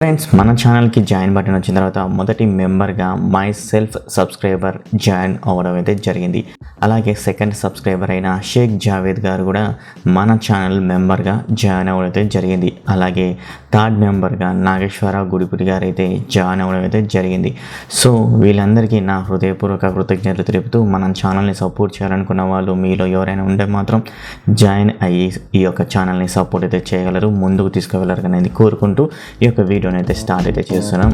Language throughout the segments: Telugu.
ఫ్రెండ్స్, మన ఛానల్కి జాయిన్ బటన్ వచ్చిన తర్వాత మొదటి మెంబర్గా మై సెల్ఫ్ సబ్స్క్రైబర్ జాయిన్ అవ్వడం అయితే జరిగింది. అలాగే సెకండ్ సబ్స్క్రైబర్ అయిన షేక్ జావేద్ గారు కూడా మన ఛానల్ మెంబర్గా జాయిన్ అవ్వడం అయితే జరిగింది. అలాగే థర్డ్ మెంబర్గా నాగేశ్వరరావు గుడిపుడి గారు అయితే జాయిన్ అవ్వడం అయితే జరిగింది. సో వీళ్ళందరికీ నా హృదయపూర్వక కృతజ్ఞతలు తెలుపుతూ మన ఛానల్ని సపోర్ట్ చేయాలనుకున్న వాళ్ళు మీలో ఎవరైనా ఉంటే మాత్రం జాయిన్ అయ్యి ఈ యొక్క ఛానల్ని సపోర్ట్ అయితే చేయగలరు, ముందుకు తీసుకువెళ్ళరు అనేది కోరుకుంటూ ఈ యొక్క వీడియో అయితే స్టార్ట్ అయితే చేస్తున్నాం.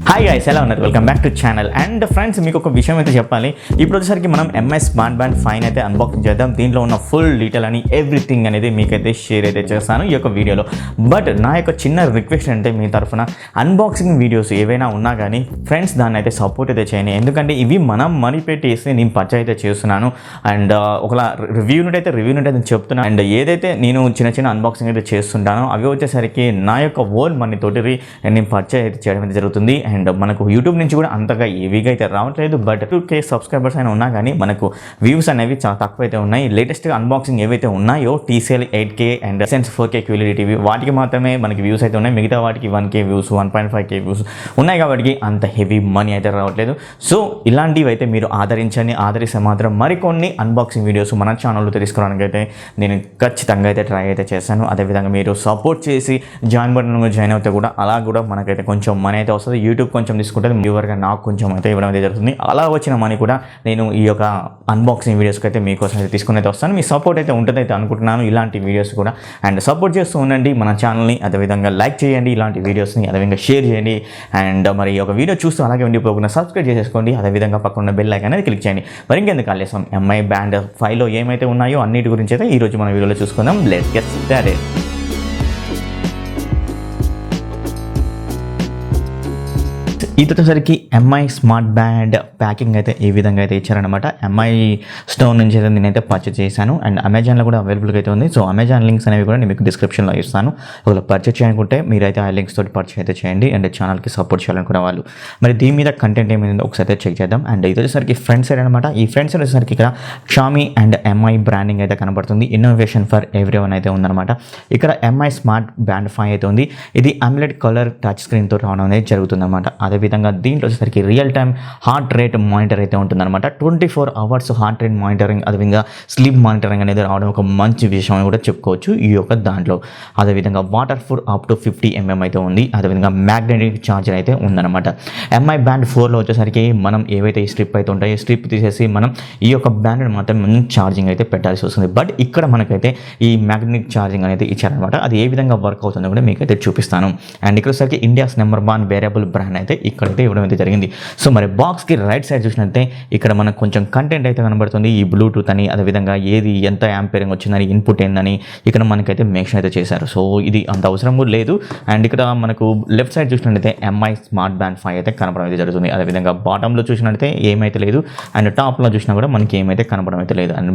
హాయ్ గైస్, ఎలా ఉన్నారు? Welcome back to channel. And friends, మీకు ఒక విషయం అయితే చెప్పాలి. ఇప్పుడు వచ్చేసరికి మనం ఎంఐ స్మార్ట్ బ్యాండ్ 5 అయితే అన్బాక్సింగ్ చేద్దాం. దీంట్లో ఉన్న ఫుల్ డీటెయిల్ అని ఎవ్రీథింగ్ అనేది మీకైతే షేర్ అయితే చేస్తాను ఈ యొక్క వీడియోలో. బట్ నా యొక్క చిన్న రిక్వెస్ట్ అంటే మీ తరఫున అన్బాక్సింగ్ వీడియోస్ ఏవైనా ఉన్నా కానీ ఫ్రెండ్స్ దాన్ని అయితే సపోర్ట్ అయితే చేయండి. ఎందుకంటే ఇవి మనం మనీ పెట్టేసి నేను పర్చేజ్ అయితే చేస్తున్నాను. అండ్ ఒకలా రివ్యూ అయితే చెప్తున్నాను. అండ్ ఏదైతే నేను చిన్న అన్బాక్సింగ్ అయితే చేస్తుంటానో అవి వచ్చేసరికి నా యొక్క ఓన్ మనీ తోటి నేను పర్చేజ్ అయితే చేయడం అయితే జరుగుతుంది. అండ్ మనకు యూట్యూబ్ నుంచి కూడా అంతగా ఏవిగా అయితే రావట్లేదు. బట్ 2K సబ్స్క్రైబర్స్ అయినా ఉన్నా కానీ మనకు వ్యూస్ అనేవి చాలా తక్కువ అయితే ఉన్నాయి. లేటెస్ట్గా అన్బాక్సింగ్ ఏవైతే ఉన్నాయో TCL 8K and sense 4K QLED TV వాటికి మాత్రమే మనకి వ్యూస్ అయితే ఉన్నాయి. మిగతా వాటికి 1K వ్యూస్ 1.5K వ్యూస్ ఉన్నాయి కాబట్టి అంత హెవీ మనీ అయితే రావట్లేదు. సో ఇలాంటివి అయితే మీరు ఆదరిస్తే మాత్రం మరికొన్ని అన్బాక్సింగ్ వీడియోస్ మన ఛానల్లో తెలుసుకోవడానికి అయితే నేను ఖచ్చితంగా అయితే ట్రై అయితే చేశాను. అదేవిధంగా మీరు సపోర్ట్ చేసి జాయిన్ అవుతే కూడా అలా కూడా మనకైతే కొంచెం మనీ అయితే వస్తుంది. యూట్యూబ్ కొంచెం తీసుకుంటుంది, వ్యూవర్గా నాకు కొంచెం అయితే ఇవ్వడం అయితే జరుగుతుంది. అలా వచ్చిన మనీ కూడా నేను ఈ యొక్క అన్బాక్సింగ్ వీడియోస్కి అయితే మీకోసం అయితే తీసుకుని అయితే వస్తాను. మీ సపోర్ట్ అయితే ఉంటుందైతే అనుకుంటున్నాను ఇలాంటి వీడియోస్ కూడా. అండ్ సపోర్ట్ చేస్తూ ఉండండి మన ఛానల్ని. అదేవిధంగా లైక్ చేయండి ఇలాంటి వీడియోస్ని, అదేవిధంగా షేర్ చేయండి. అండ్ మరి ఈ యొక్క వీడియో చూస్తూ అలాగే ఉండిపోకుండా సబ్స్క్రైబ్ చేసేసుకోండి. అదేవిధంగా పక్కన బెల్ ఐకాన్ అనేది క్లిక్ చేయండి. మరి ఇంకెందుకు ఆలస్యం, ఎంఐ బ్యాండ్ 5లో ఏమైతే ఉన్నాయో అన్నిటి గురించి అయితే ఈరోజు మన వీడియోలో చూసుకుందాం. Let's get started. ఇది వచ్చేసరికి ఎంఐ స్మార్ట్ బ్యాండ్ ప్యాకింగ్ అయితే ఈ విధంగా అయితే ఇచ్చారనమాట. ఎంఐ స్టోర్ నుంచి అయితే నేనైతే పర్చేజ్ చేశాను. అండ్ అమెజాన్లో కూడా అవైలబుల్గా అయితే ఉంది. సో అమెజాన్ లింక్స్ అనేవి కూడా నేను మీకు డిస్క్రిప్షన్లో ఇస్తాను. ఒకవేళ పర్చేజ్ చేయాలనుకుంటే మీరైతే ఆ లింక్స్ తోటి పర్చేజ్ అయితే చేయండి. అండ్ ఛానల్కి సపోర్ట్ చేయాలనుకునే వాళ్ళు. మరి దీని మీద కంటెంట్ ఏమైందో ఒకసారి అయితే చెక్ చేద్దాం. అండ్ ఇది వచ్చేసరికి ఫ్రంట్ సైడ్ అనమాట. ఈ ఫ్రంట్ సైడ్ వచ్చేసరికి ఇక్కడ Xiaomi అండ్ ఎంఐ బ్రాండింగ్ అయితే కనబడుతుంది. ఇన్నోవేషన్ ఫర్ ఎవ్రీవన్ అయితే ఉందన్నమాట. ఇక్కడ ఎంఐ స్మార్ట్ బ్యాండ్ 5 అయితే ఉంది. ఇది AMOLED కలర్ టచ్ స్క్రీన్తో రావడం అనేది జరుగుతుందన్నమాట. అదేవిధంగా దీంట్లో వచ్చేసరికి real time heart rate monitor అయితే ఉంటుందన్నమాట. 24 అవర్స్ హార్ట్ రేట్ మానిటరింగ్, అదేవిధంగా స్లీప్ మానిటరింగ్ అనేది రావడం ఒక మంచి విషయం అని కూడా చెప్పుకోవచ్చు ఈ యొక్క దాంట్లో. అదేవిధంగా water full up to 50 mAh అయితే ఉంది. అదేవిధంగా మ్యాగ్నెటిక్ ఛార్జర్ అయితే ఉందన్నమాట. ఎంఐ బ్యాండ్ 4లో వచ్చేసరికి మనం ఏవైతే ఈ స్ట్రిప్ అయితే ఉంటాయో స్ట్రిప్ తీసేసి మనం ఈ యొక్క బ్యాండ్ మాత్రం మనం ఛార్జింగ్ అయితే పెట్టాల్సి వస్తుంది. బట్ ఇక్కడ మనకైతే ఈ మ్యాగ్నెటిక్ ఛార్జింగ్ అనేది ఇచ్చారనమాట. అది ఏ విధంగా వర్క్ అవుతుందో కూడా మీకైతే చూపిస్తాను. అండ్ ఇక్కడ వచ్చేసరికి ఇండియాస్ నెంబర్ 1 వేరియబుల్ బ్రాండ్ అయితే ఇక్కడైతే ఇవ్వడం అయితే జరిగింది. సో మరి బాక్స్కి రైట్ సైడ్ చూసినట్టే ఇక్కడ మనకు కొంచెం కంటెంట్ అయితే కనబడుతుంది. ఈ బ్లూటూత్ అని, అదేవిధంగా ఏది ఎంత యాంపేరింగ్ వచ్చిందని, ఇన్పుట్ ఏందని ఇక్కడ మనకైతే మెన్షన్ అయితే చేశారు. సో ఇది అంత అవసరం కూడా లేదు. అండ్ ఇక్కడ మనకు లెఫ్ట్ సైడ్ చూసినట్లయితే ఎంఐ స్మార్ట్ బ్యాండ్ 5 అయితే కనపడడం అయితే జరుగుతుంది. అదేవిధంగా బాటంలో చూసినట్లయితే ఏమైతే లేదు. అండ్ టాప్లో చూసినా కూడా మనకి ఏమైతే కనపడడం అయితే లేదు. అండ్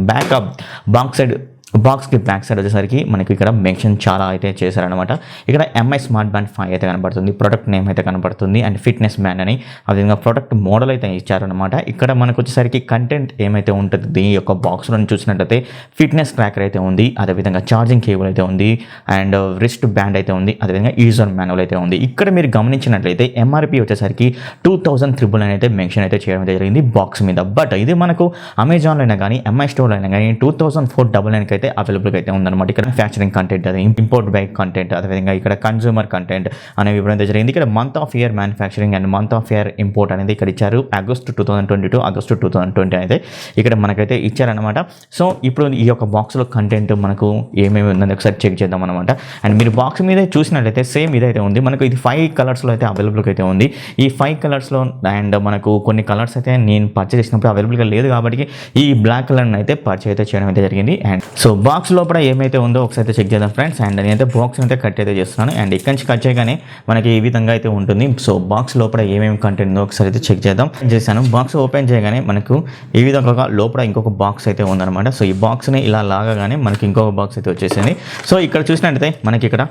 బాక్స్కి బ్యాక్ సైడ్ వచ్చేసరికి మనకి ఇక్కడ మెన్షన్ చాలా అయితే చేశారనమాట. ఇక్కడ ఎంఐ స్మార్ట్ బ్యాండ్ 5 అయితే కనబడుతుంది. ప్రొడక్ట్ నేమ్ అయితే కనబడుతుంది. అండ్ ఫిట్నెస్ బ్యాండ్ అని, అదేవిధంగా ప్రొడక్ట్ మోడల్ అయితే ఇచ్చారనమాట. ఇక్కడ మనకు వచ్చేసరికి కంటెంట్ ఏమైతే ఉంటుంది దీని యొక్క బాక్స్లో చూసినట్లయితే ఫిట్నెస్ ట్రాకర్ అయితే ఉంది. అదేవిధంగా ఛార్జింగ్ కేబుల్ అయితే ఉంది. అండ్ రిస్ట్ బ్యాండ్ అయితే ఉంది. అదేవిధంగా యూజర్ మాన్యువల్ అయితే ఉంది. ఇక్కడ మీరు గమనించినట్లయితే MRP వచ్చేసరికి 2039 అయితే మెన్షన్ అయితే చేయడం అయితే జరిగింది బాక్స్ మీద. బట్ ఇది మనకు అమెజాన్లో అయినా కానీ ఎంఐ స్టోర్లో అయినా కానీ 2499 అయితే అవైలబుల్గా అయితే ఉందన్నమాట. ఇక్కడ మ్యానుఫ్యాక్చరింగ్ కంటెంట్, అది ఇంపోర్ట్ బై కంటెంట్, అదేవిధంగా ఇక్కడ కన్జ్యూమర్ కంటెంట్ అనేవి ఇవ్వడం అయితే జరిగింది. ఇక్కడ month of year manufacturing and month of year import అనేది ఇక్కడ ఇచ్చారు. ఆగస్టు 2022 ఆగస్టు 2020 అయితే ఇక్కడ మనకైతే ఇచ్చారనమాట. సో ఇప్పుడు ఈ యొక్క బాక్స్లో కంటెంట్ మనకు ఏమేమి ఉందని ఒకసారి చెక్ చేద్దాం అనమాట. అండ్ మీరు బాక్స్ మీద చూసినట్లయితే సేమ్ ఇదైతే ఉంది. మనకు ఇది 5 కలర్స్లో అయితే అవైలబుల్గా అయితే ఉంది. ఈ 5 కలర్స్లో అండ్ మనకు కొన్ని కలర్స్ అయితే నేను పర్చేస్ చేసినప్పుడు అవైలబుల్గా లేదు కాబట్టి ఈ బ్లాక్ కలర్ని అయితే పర్చేస్ అయితే చేయడం అయితే జరిగింది. అండ్ సో బాక్స్ లోపల ఏమైతే ఉందో ఒకసారి చెక్ చేద్దాం ఫ్రెండ్స్. అండ్ నేనైతే బాక్స్ అయితే కట్ అయితే చేస్తున్నాను. అండ్ ఇక్కడి నుంచి కట్ చేయగానే మనకి ఈ విధంగా అయితే ఉంటుంది. సో బాక్స్ లోపల ఏమేమి కంటెంట్ ఉందో ఒకసారి అయితే చెక్ చేద్దాం. చేశాను. బాక్స్ ఓపెన్ చేయగానే మనకు ఈ విధంగా లోపల ఇంకొక బాక్స్ అయితే ఉందన్నమాట. సో ఈ బాక్స్ని ఇలా లాగగానే మనకి ఇంకొక బాక్స్ అయితే వచ్చేసింది. సో ఇక్కడ చూసినట్టయితే మనకి ఇక్కడ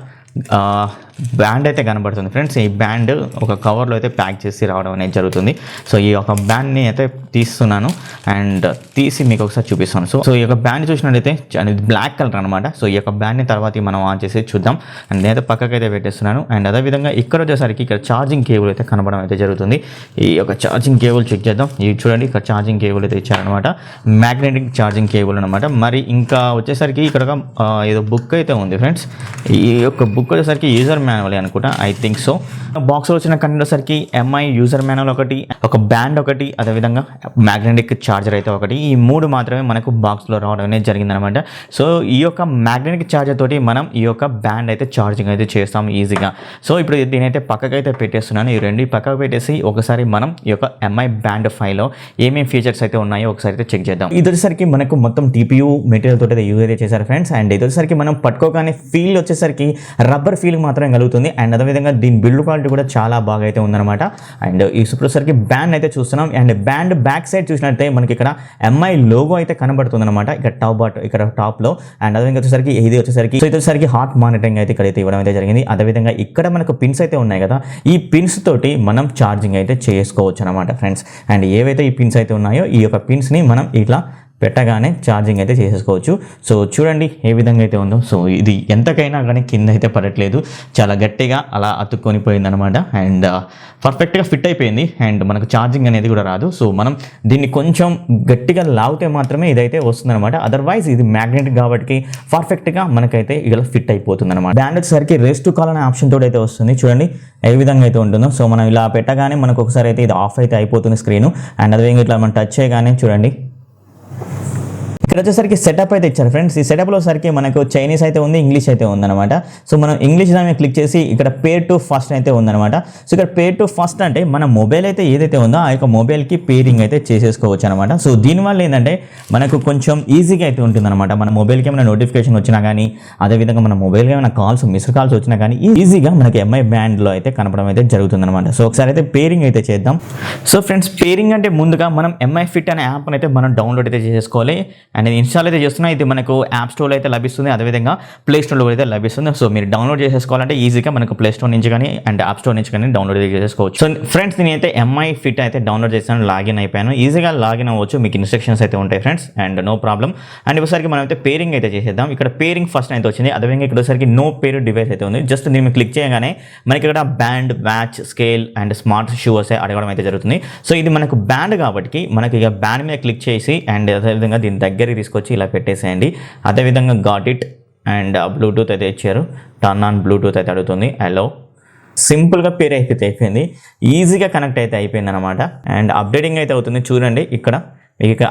బ్యాండ్ అయితే కనబడుతుంది ఫ్రెండ్స్. ఈ బ్యాండ్ ఒక కవర్లో అయితే ప్యాక్ చేసి రావడం అనేది జరుగుతుంది. సో ఈ యొక్క బ్యాండ్ని అయితే తీస్తున్నాను అండ్ తీసి మీకు ఒకసారి చూపిస్తాను. సో ఈ యొక్క బ్యాండ్ చూసినట్టయితే అనేది బ్లాక్ కలర్ అనమాట. సో ఈ యొక్క బ్యాండ్ని తర్వాత మనం ఆన్ చేసి చూద్దాం. అండ్ నేనైతే పక్కకి అయితే పెట్టేస్తున్నాను. అండ్ అదేవిధంగా ఇక్కడ వచ్చేసరికి ఇక్కడ ఛార్జింగ్ కేబుల్ అయితే కనబడడం అయితే జరుగుతుంది. ఈ యొక్క ఛార్జింగ్ కేబుల్ చెక్ చేద్దాం. ఇది చూడండి, ఇక్కడ ఛార్జింగ్ కేబుల్ అయితే ఇచ్చారనమాట, మ్యాగ్నెటిక్ ఛార్జింగ్ కేబుల్ అనమాట. మరి ఇంకా వచ్చేసరికి ఇక్కడ ఏదో బుక్ అయితే ఉంది ఫ్రెండ్స్. ఈ యొక్క బుక్ వచ్చేసరికి యూజర్ మాన్యువల్ అనుకుంటా, ఐ థింక్ సో. బాక్స్లో వచ్చిన కంటెంట్ వచ్చేసరికి ఎంఐ యూజర్ మాన్యువల్ ఒకటి, ఒక బ్యాండ్ ఒకటి, అదేవిధంగా మ్యాగ్నెటిక్ ఛార్జర్ అయితే ఒకటి. ఈ 3 మాత్రమే మనకు బాక్స్లో రావడం అనేది జరిగిందనమాట. సో ఈ యొక్క మ్యాగ్నెటిక్ ఛార్జర్ తోటి మనం ఈ యొక్క బ్యాండ్ అయితే ఛార్జింగ్ అయితే చేస్తాం ఈజీగా. సో ఇప్పుడు దీనైతే పక్కకైతే పెట్టేస్తున్నాను. ఈ రెండు పక్కకు పెట్టేసి ఒకసారి మనం ఈ యొక్క ఎంఐ బ్యాండ్ 5లో ఏమేమి ఫీచర్స్ అయితే ఉన్నాయో ఒకసారి అయితే చెక్ చేద్దాం. ఇది వచ్చేసరికి మనకు మొత్తం టీపీయూ మెటీరియల్ తోటి అయితే యూజ్ అయితే చేశారు ఫ్రెండ్స్. అండ్ ఇది వచ్చేసరికి మనం పట్టుకోగానే ఫీల్ వచ్చేసరికి రబ్బర్ ఫీల్ మాత్రమే కలుగుతుంది. అండ్ అదేవిధంగా దీని బిల్డ్ క్వాలిటీ కూడా చాలా బాగా అయితే ఉందన్నమాట. అండ్ ఈ వచ్చేసరికి బ్యాండ్ అయితే చూస్తున్నాం. అండ్ బ్యాండ్ బ్యాక్ సైడ్ చూసినట్లయితే మనకి ఇక్కడ ఎంఐ లోగో అయితే కనబడుతుంది అనమాట, ఇక్కడ టాప్ లో. అండ్ అదేవిధంగా వచ్చేసరికి ఇది వచ్చేసరికి హార్ట్ మానిటరింగ్ అయితే ఇక్కడైతే ఇవ్వడం అయితే జరిగింది. అదేవిధంగా ఇక్కడ మనకు పిన్స్ అయితే ఉన్నాయి కదా, ఈ పిన్స్ తోటి మనం ఛార్జింగ్ అయితే చేసుకోవచ్చు అనమాట ఫ్రెండ్స్. అండ్ ఏవైతే ఈ పిన్స్ అయితే ఉన్నాయో ఈ యొక్క పిన్స్ని మనం ఇట్లా పెట్టగానే ఛార్జింగ్ అయితే చేసేసుకోవచ్చు. సో చూడండి ఏ విధంగా అయితే ఉందో. సో ఇది ఎంతకైనా కానీ కింద అయితే పడట్లేదు, చాలా గట్టిగా అలా అతుక్కొని పోయిందనమాట. అండ్ పర్ఫెక్ట్గా ఫిట్ అయిపోయింది. అండ్ మనకు ఛార్జింగ్ అనేది కూడా రాదు. సో మనం దీన్ని కొంచెం గట్టిగా లాగితే మాత్రమే ఇదైతే వస్తుందన్నమాట. అదర్వైజ్ ఇది మ్యాగ్నెటిక్ కాబట్టి పర్ఫెక్ట్గా మనకైతే ఇలా ఫిట్ అయిపోతుంది అనమాట. బ్యాండ్ వచ్చేసరికి రేస్ టు కాల్ అనే ఆప్షన్ తోటి అయితే వస్తుంది. చూడండి ఏ విధంగా అయితే ఉంటుందో. సో మనం ఇలా పెట్టగానే మనకు ఒకసారి అయితే ఇది ఆఫ్ అయితే అయిపోతుంది స్క్రీన్. అండ్ అదేవిధంగా ఇట్లా మనం టచ్ చేయగానే చూడండి ఇక్కడ వచ్చేసరికి సెటప్ అయితే ఇచ్చారు ఫ్రెండ్స్. ఈ సెటప్లో సరికి మనకు చైనీస్ అయితే ఉంది, ఇంగ్లీష్ అయితే ఉందన్నమాట. సో మనం ఇంగ్లీష్ దాన్ని క్లిక్ చేసి ఇక్కడ పే టు ఫస్ట్ అయితే ఉందన్నమాట. సో ఇక్కడ పే టు ఫస్ట్ అంటే మన మొబైల్ అయితే ఏదైతే ఉందో ఆ యొక్క మొబైల్కి పేరింగ్ అయితే చేసేసుకోవచ్చు అనమాట. సో దీనివల్ల ఏంటంటే మనకు కొంచెం ఈజీగా అయితే ఉంటుందన్నమాట. మన మొబైల్కి ఏమైనా నోటిఫికేషన్ వచ్చినా కానీ, అదేవిధంగా మన మొబైల్కి ఏమైనా మిస్డ్ కాల్స్ వచ్చినా కానీ ఈజీగా మనకి ఎంఐ బ్యాండ్లో అయితే కనపడడం అయితే జరుగుతుందన్నమాట. సో ఒకసారి అయితే పేరింగ్ అయితే చేద్దాం. సో ఫ్రెండ్స్, పేరింగ్ అంటే ముందుగా మనం ఎంఐ ఫిట్ అనే యాప్ అయితే మనం డౌన్లోడ్ అయితే చేసుకోవాలి. అండ్ ఇన్స్టాల్ అయితే చేస్తున్నా, ఇది మనకు యాప్ స్టోర్లో అయితే లభిస్తుంది, అదేవిధంగా ప్లే స్టోర్లో అయితే లభిస్తుంది. సో మీరు డౌన్లోడ్ చేసేసుకోవాలంటే ఈజీగా మనకు ప్లే స్టోర్ నుంచి కానీ అండ్ యాప్ స్టోర్ నుంచి కానీ డౌన్లోడ్ అయితే చేసుకోవచ్చు. సో ఫ్రెండ్స్, నేనైతే ఎంఐ ఫిట్ అయితే డౌన్లోడ్ చేశాను, లాగిన్ అయిపోయాను. ఈజీగా లాగిన్ అవ్వచ్చు, మీకు ఇన్స్ట్రక్షన్స్ అయితే ఉంటాయి friends, and no problem. And ఒకసారికి మనం అయితే పేరింగ్ అయితే చేసేద్దాం. ఇక్కడ పేరింగ్ ఫస్ట్ అయితే వచ్చింది, అదేవిధంగా ఇక్కడ ఒకసారికి నో పేరు డివైస్ అయితే ఉంది. జస్ట్ దీన్ని క్లిక్ చేయగానే మనకి ఇక్కడ band, watch, scale and smart shoe వస్తే అడగడం అయితే జరుగుతుంది. సో ఇది మనకు బ్యాండ్ కాబట్టి మనకి ఇక బ్యాండ్ మీద క్లిక్ చేసి అండ్ అదేవిధంగా దీని దగ్గరికి తీసుకొచ్చి ఇలా పెట్టేసేయండి. అదేవిధంగా గాట్ ఇట్. అండ్ బ్లూటూత్ అయితే ఇచ్చారు, టర్న్ ఆన్ బ్లూటూత్ అయితే అడుగుతుంది. హలో, సింపుల్గా పేరు అయితే అయిపోయింది, ఈజీగా కనెక్ట్ అయితే అయిపోయింది అనమాట. అండ్ అప్డేటింగ్ అయితే అవుతుంది. చూడండి ఇక్కడ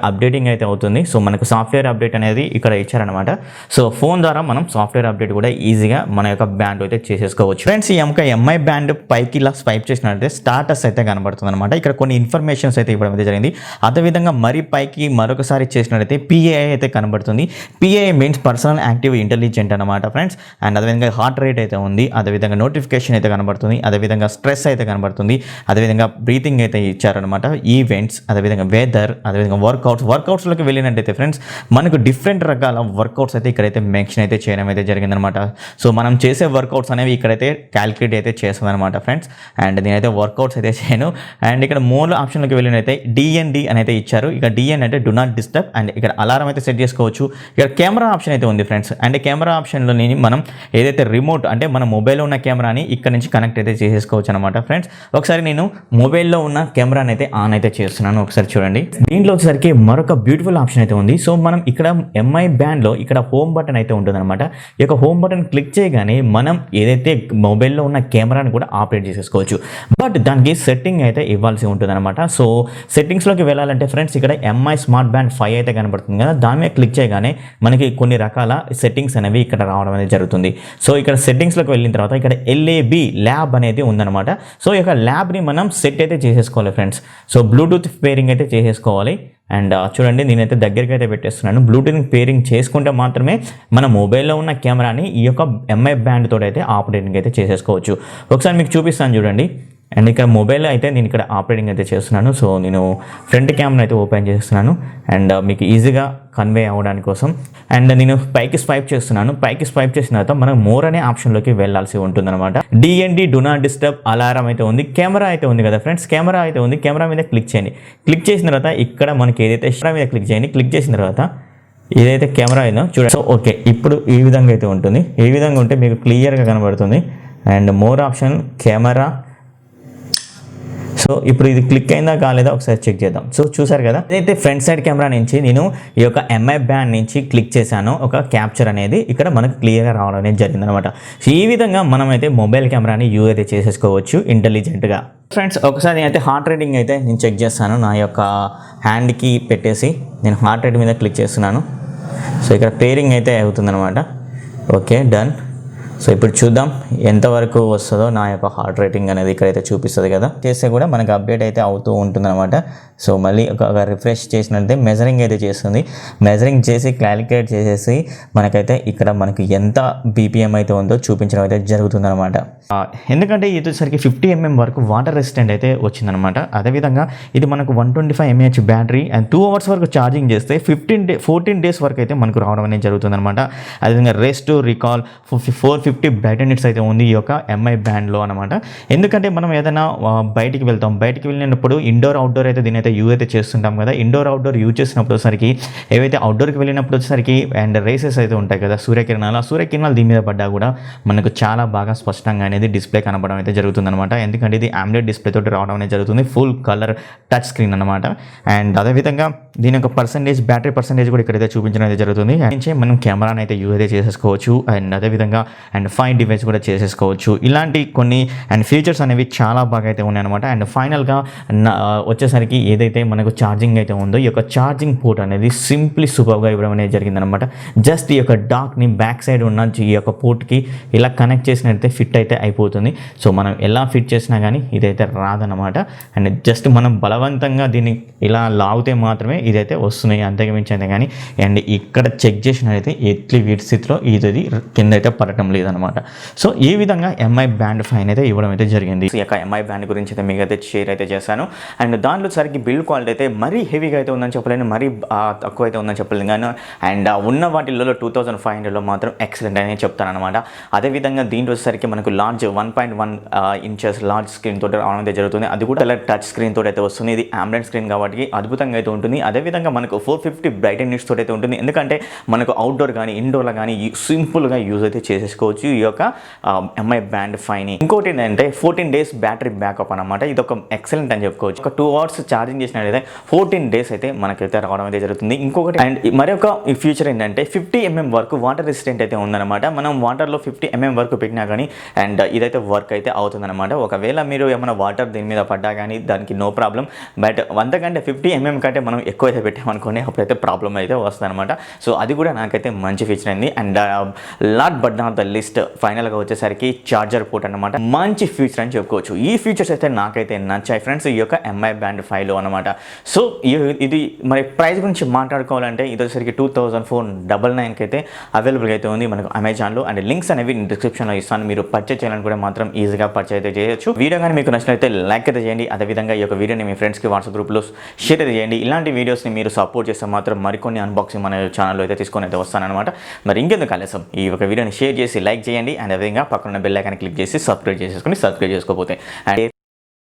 అప్డేటింగ్ అయితే అవుతుంది. సో మనకు సాఫ్ట్వేర్ అప్డేట్ అనేది ఇక్కడ ఇచ్చారనమాట. సో ఫోన్ ద్వారా మనం సాఫ్ట్వేర్ అప్డేట్ కూడా ఈజీగా మన యొక్క బ్యాండ్ అయితే చేసేసుకోవచ్చు ఫ్రెండ్స్. ఈ యొక్క ఎంఐ బ్యాండ్ పైకి ఇలా స్వైప్ చేసినట్లయితే స్టాటస్ అయితే కనబడుతుంది అనమాట. ఇక్కడ కొన్ని ఇన్ఫర్మేషన్స్ అయితే ఇవ్వడం అయితే జరిగింది. అదేవిధంగా మరి పైకి మరొకసారి చేసినట్లయితే పిఏఐ అయితే కనబడుతుంది. PAI means personal active intelligent అనమాట ఫ్రెండ్స్. అండ్ అదేవిధంగా హార్ట్ రేట్ అయితే ఉంది, అదేవిధంగా నోటిఫికేషన్ అయితే కనబడుతుంది, అదేవిధంగా స్ట్రెస్ అయితే కనబడుతుంది, అదేవిధంగా బ్రీతింగ్ అయితే ఇచ్చారనమాట, ఈవెంట్స్, అదేవిధంగా వెదర్, అదేవిధంగా వర్కౌట్స్లోకి వెళ్ళినట్టయితే ఫ్రెండ్స్ మనకు డిఫరెంట్ రకాల వర్కౌట్స్ అయితే ఇక్కడైతే మెన్షన్ అయితే చేయడం అయితే జరిగిందనమాట. సో మనం చేసే వర్కౌట్స్ అనేవి ఇక్కడైతే క్యాలిక్యులేట్ అయితే చేస్తుంది అనమాట ఫ్రెండ్స్. అండ్ నేనైతే వర్కౌట్స్ అయితే చేయను. అండ్ ఇక్కడ మోర్ ఆప్షన్లోకి వెళ్ళినైతే డిఎన్డి అని అయితే ఇచ్చారు. ఇక డిఎన్ అంటే డు నాట్ డిస్టర్బ్. అండ్ ఇక్కడ అలారం అయితే సెట్ చేసుకోవచ్చు. ఇక్కడ కెమెరా ఆప్షన్ అయితే ఉంది ఫ్రెండ్స్. అండ్ కెమెరా ఆప్షన్లోని మనం ఏదైతే రిమోట్ అంటే మన మొబైల్లో ఉన్న కెమెరాని ఇక్కడ నుంచి కనెక్ట్ అయితే చేసేసుకోవచ్చు అనమాట ఫ్రెండ్స్. ఒకసారి నేను మొబైల్లో ఉన్న కెమెరాని అయితే ఆన్ అయితే చేస్తున్నాను, ఒకసారి చూడండి. దీంట్లో వచ్చేసరికి మరొక బ్యూటిఫుల్ ఆప్షన్ అయితే ఉంది. సో మనం ఇక్కడ ఎంఐ బ్యాండ్లో ఇక్కడ హోమ్ బటన్ అయితే ఉంటుందన్నమాట. ఈ యొక్క హోమ్ బటన్ క్లిక్ చేయగానే మనం ఏదైతే మొబైల్లో ఉన్న కెమెరాని కూడా ఆపరేట్ చేసేసుకోవచ్చు. బట్ దానికి సెట్టింగ్ అయితే ఇవ్వాల్సి ఉంటుందన్నమాట. సో సెట్టింగ్స్లోకి వెళ్ళాలంటే ఫ్రెండ్స్ ఇక్కడ ఎంఐ స్మార్ట్ బ్యాండ్ 5 అయితే కనబడుతుంది కదా, దాని మీద క్లిక్ చేయగానే మనకి కొన్ని రకాల సెట్టింగ్స్ అనేవి ఇక్కడ రావడం అనేది జరుగుతుంది. సో ఇక్కడ సెట్టింగ్స్లోకి వెళ్ళిన తర్వాత ఇక్కడ ఎల్ఏబి ల్యాబ్ అనేది ఉందన్నమాట. సో ఈ యొక్క ల్యాబ్ని మనం సెట్ అయితే చేసేసుకోవాలి ఫ్రెండ్స్. సో బ్లూటూత్ పేరింగ్ అయితే చేసేసుకోవాలి. అండ్ చూడండి నేనైతే దగ్గరికి అయితే పెట్టేస్తున్నాను. బ్లూటూత్ పేరింగ్ చేసుకుంటే మాత్రమే మన మొబైల్లో ఉన్న కెమెరాని ఈ యొక్క ఎంఐ బ్యాండ్ తోటి అయితే ఆపరేటింగ్ అయితే చేసేసుకోవచ్చు. ఒకసారి మీకు చూపిస్తాను చూడండి. అండ్ ఇక్కడ మొబైల్ అయితే నేను ఇక్కడ ఆపరేటింగ్ అయితే చేస్తున్నాను. సో నేను ఫ్రంట్ కెమెరా అయితే ఓపెన్ చేస్తున్నాను అండ్ మీకు ఈజీగా కన్వే అవ్వడానికి కోసం. అండ్ నేను పైకి స్వైప్ చేస్తున్నాను. పైకి స్వైప్ చేసిన తర్వాత మనం మోర్ అనే ఆప్షన్లోకి వెళ్ళాల్సి ఉంటుందన్నమాట. DND do not disturb alarm అయితే ఉంది. కెమెరా అయితే ఉంది కదా ఫ్రెండ్స్, కెమెరా అయితే ఉంది. కెమెరా మీద క్లిక్ చేయండి. క్లిక్ చేసిన తర్వాత ఇక్కడ మనకి ఏదైతే కెమెరా మీద క్లిక్ చేయండి. క్లిక్ చేసిన తర్వాత ఏదైతే కెమెరా అయిందో చూడండి. సో ఓకే, ఇప్పుడు ఈ విధంగా అయితే ఉంటుంది. ఈ విధంగా ఉంటే మీకు క్లియర్గా కనబడుతుంది. And more option camera. So ఇప్పుడు ఇది క్లిక్ అయిందా కాలేదా ఒకసారి చెక్ చేద్దాం. సో చూసారు కదా, ఇదైతే ఫ్రంట్ సైడ్ కెమెరా నుంచి నేను ఈ యొక్క ఎంఐ బ్యాండ్ నుంచి క్లిక్ చేశాను. ఒక క్యాప్చర్ అనేది ఇక్కడ మనకు క్లియర్గా రావడం అనేది జరిగిందనమాట. సో ఈ విధంగా మనం అయితే మొబైల్ కెమెరాని యూజ్ అయితే చేసేసుకోవచ్చు ఇంటెలిజెంట్గా. ఫ్రెండ్స్ ఒకసారి అయితే హార్ట్ రేటింగ్ అయితే నేను చెక్ చేస్తాను. నా యొక్క హ్యాండ్కి పెట్టేసి నేను హార్ట్ రేట్ మీద క్లిక్ చేస్తున్నాను. సో ఇక్కడ పేరింగ్ అయితే అవుతుందన్నమాట. Okay, done. సో ఇప్పుడు చూద్దాం ఎంతవరకు వస్తుందో నా యొక్క హార్ట్ రేటింగ్ అనేది ఇక్కడైతే చూపిస్తుంది కదా. చేస్తే కూడా మనకు అప్డేట్ అయితే అవుతూ ఉంటుందన్నమాట. సో మళ్ళీ ఒక రిఫ్రెష్ చేసినట్లయితే మెజరింగ్ అయితే చేస్తుంది. మెజరింగ్ చేసి క్యాలిక్యులేట్ చేసేసి మనకైతే ఇక్కడ మనకి ఎంత బీపీఎం అయితే ఉందో చూపించడం అయితే జరుగుతుందన్నమాట. ఎందుకంటే ఇది వచ్చేసరికి 50 mm వరకు వాటర్ రెసిస్టెంట్ అయితే వచ్చిందనమాట. అదేవిధంగా ఇది మనకు 125 mAh బ్యాటరీ అండ్ 2 hours వరకు ఛార్జింగ్ చేస్తే 14 days వరకు అయితే మనకు రావడం అనేది జరుగుతుందన్నమాట. అదేవిధంగా రెస్ట్ రికాల్ 450 బ్రైట్నెస్ అయితే ఉంది ఈ యొక్క ఎంఐ బ్యాండ్లో అనమాట. ఎందుకంటే మనం ఏదైనా బయటికి వెళ్ళినప్పుడు ఇండోర్ అవుట్డోర్ అయితే దీని అయితే యూజ్ అయితే చేస్తుంటాం కదా. ఇండోర్ అవుట్డోర్ యూజ్ చేసినప్పుడు వచ్చేసరికి ఏవైతే అవుట్డోర్కి వెళ్ళినప్పుడు వచ్చేసరికి అండ్ రేసెస్ అయితే ఉంటాయి కదా, సూర్యకిరణాలు దీని మీద పడ్డా కూడా మనకు చాలా బాగా స్పష్టంగా అనేది డిస్ప్లే కనపడడం అయితే జరుగుతుందన్నమాట. ఎందుకంటే ఇది AMOLED డిస్ప్లే తోటి రావడం అనేది జరుగుతుంది. ఫుల్ కలర్ టచ్ స్క్రీన్ అనమాట. అండ్ అదేవిధంగా దీని యొక్క బ్యాటరీ పర్సెంటేజ్ కూడా ఇక్కడైతే చూపించడం అయితే జరుగుతుంది. అండ్ మనం కెమెరాని అయితే యూజ్ అయితే చేసేసుకోవచ్చు. అండ్ అదేవిధంగా అండ్ ఫైన్ డివైస్ కూడా చేసేసుకోవచ్చు. ఇలాంటి కొన్ని అండ్ ఫీచర్స్ అనేవి చాలా బాగా అయితే ఉన్నాయన్నమాట. అండ్ ఫైనల్గా వచ్చేసరికి ఏదైతే మనకు ఛార్జింగ్ అయితే ఉందో ఈ యొక్క ఛార్జింగ్ పోర్ట్ అనేది సింప్లీ సూపర్గా ఇవ్వడం అనేది జరిగిందనమాట. జస్ట్ ఈ యొక్క డాక్ని బ్యాక్ సైడ్ ఉన్న ఈ యొక్క పోర్ట్కి ఇలా కనెక్ట్ చేసినట్లయితే ఫిట్ అయితే అయిపోతుంది. సో మనం ఎలా ఫిట్ చేసినా కానీ ఇదైతే రాదనమాట. అండ్ జస్ట్ మనం బలవంతంగా దీన్ని ఇలా లాగితే మాత్రమే ఇదైతే వస్తున్నాయి, అంతకు మించి అయితే కానీ. అండ్ ఇక్కడ చెక్ చేసినట్లయితే ఎట్లీ వీటి స్థితిలో ఇది కింద అయితే పడటం లేదనమాట. సో ఈ విధంగా ఎంఐ బ్యాండ్ ఫైన్ అయితే ఇవ్వడం అయితే జరిగింది. ఈ యొక్క ఎంఐ బ్యాండ్ గురించి అయితే మీకు అయితే షేర్ అయితే చేశాను. అండ్ దాంట్లో సరికి బిల్డ్ క్వాలిటీ అయితే మరీ హెవీగా అయితే ఉందని చెప్పలేను, మరీ తక్కువ అయితే ఉందని చెప్పలేను కానీ. అండ్ ఉన్న వాటిల్లో 2500లో మాత్రం ఎక్సలెంట్ అని చెప్తాను అనమాట. అదేవిధంగా దీంట్లో వచ్చేసరికి మనకు లార్జ్ 1.1 inches లార్జ్ స్క్రీన్ తోటి రావడం అయితే జరుగుతుంది. అది కూడా కలర్ టచ్ స్క్రీన్ తోటి అయితే వస్తుంది. ఇది AMOLED స్క్రీన్ కాబట్టి అద్భుతంగా అయితే ఉంటుంది. అదేవిధంగా మనకు 450 బ్రైట్నెస్ తోటి అయితే ఉంటుంది. ఎందుకంటే మనకు అవుట్డోర్ కానీ ఇండోర్లో కానీ సింపుల్గా యూజ్ అయితే చేసేసుకోవచ్చు ఈ యొక్క ఎంఐ బ్యాండ్ ఫైన్. ఇంకోటి ఏంటంటే 14 days బ్యాటరీ బ్యాకప్ అనమాట. ఇది ఒక ఎక్సలెంట్ అని చెప్పుకోవచ్చు. ఒక 2 hours ఛార్జింగ్ చేసినట్లయితే 14 days అయితే మనకైతే రావడం అయితే జరుగుతుంది. ఇంకొకటి అండ్ మరొక ఫ్యూచర్ ఏంటంటే 50 mm వరకు వాటర్ రెసిస్టెంట్ అయితే ఉందన్నమాట. మనం వాటర్లో 50 mm వరకు పెట్టినా కానీ అండ్ ఇదైతే వర్క్ అయితే అవుతుందన్నమాట. ఒకవేళ మీరు ఏమైనా వాటర్ దీని మీద పడ్డా కానీ దానికి నో ప్రాబ్లం. బట్ అంతకంటే 50 mm కంటే మనం ఎక్కువ అయితే పెట్టామనుకోండి అప్పుడైతే ప్రాబ్లం అయితే వస్తుంది అనమాట. సో అది కూడా నాకైతే మంచి ఫీచర్ అయింది. And lot but not the list ఫైనల్గా వచ్చేసరికి చార్జర్ పోర్ట్ అనమాట. మంచి ఫీచర్ అని చెప్పుకోవచ్చు. ఈ ఫీచర్స్ అయితే నాకైతే నచ్చాయి ఫ్రెండ్స్ ఈ యొక్క ఎంఐ బ్యాండ్ 5లో అనమాట. సో ఇది మరి ప్రైస్ గురించి మాట్లాడుకోవాలంటే ఇది వచ్చేసరికి 2499కి అయితే అవైలబుల్గా అయితే ఉంది మనకు అమెజాన్లో. అండ్ లింక్స్ అనేవి డిస్క్రిప్షన్లో ఇస్తాను. మీరు పర్చేజ్ చేయాలని కూడా మాత్రం ఈజీగా పర్చేజ్ అయితే చేయొచ్చు. వీడియో కానీ మీకు నచ్చినట్లయితే లైక్ అయితే చేయండి. అదేవిధంగా ఈ యొక్క వీడియోని మీ ఫ్రెండ్స్కి వాట్సాప్ గ్రూప్లో షేర్ అయితే చేయండి. ఇలాంటి వీడియోస్ని మీరు సపోర్ట్ చేస్తే మాత్రం మరికొన్ని అన్బాక్సింగ్ మన ఛానల్లో అయితే తీసుకొని అయితే వస్తానన్నమాట. మరి ఇంకెందుకు ఆలస్యం, ఈ ఒక వీడియోని షేర్ చేసి లైక్ చేయండి. అండ్ అదేవిధంగా పక్కన బెల్ ఐకాన్ క్లిక్ చేసి సబ్స్క్రైబ్ చేసుకోకపోతే అండ్